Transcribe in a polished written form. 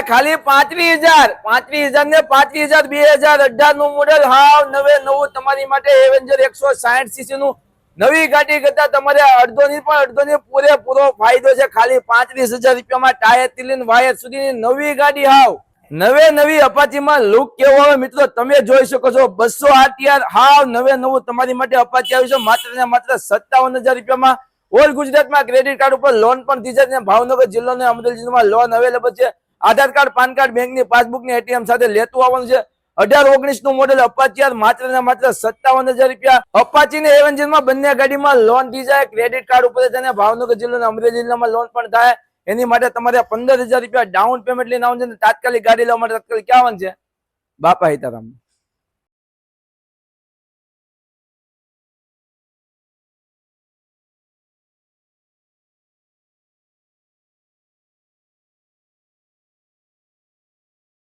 ખાલી 35,000 ને 35,000 2018 નું મોડેલ હાવ નવે નવું તમારી માટે એવેન્જર 160 સીસી નું નવી ગાડી કરતા તમારે અડધો પૂરેપૂરો ફાયદો છે। ખાલી 35,000 રૂપિયામાં ટાયર થી લઈને વાયર સુધીની નવી ગાડી હાવ નવી અપાચી માં લુક કેવો આવે મિત્રો તમે જોઈ શકો છો। 200 આરટીઆર હાવ નવું તમારી માટે અપાચી આવી છે માત્ર ને માત્ર 57,000 રૂપિયામાં। ઓલ ગુજરાતમાં ક્રેડિટ કાર્ડ ઉપર લોન પણ થઈ જાય। ભાવનગર જિલ્લો ને અમરેલી જિલ્લામાં લોન અવેલેબલ છે। આધાર કાર્ડ પાન કાર્ડ બેંક ની પાસબુક ની એટીએમ સાથે લેતું આવવાનું છે। 18-19 નું મોડેલ અપાચી માત્ર ને માત્ર 57,000 રૂપિયા। અપાચી ને એવેન્જર માં બંને ગાડીમાં લોન થઈ જાય। ક્રેડિટ કાર્ડ ઉપર છે ભાવનગર જિલ્લો ને અમરેલી જિલ્લામાં લોન પણ થાય। એની માટે તમારે 15,000 રૂપિયા ડાઉન પેમેન્ટ લઈને આવવાનું છે। તાત્કાલિક ગાડી લેવા માટે તાત્કાલિક ક્યાં આવવાનું છે? બાપા હિતારામ।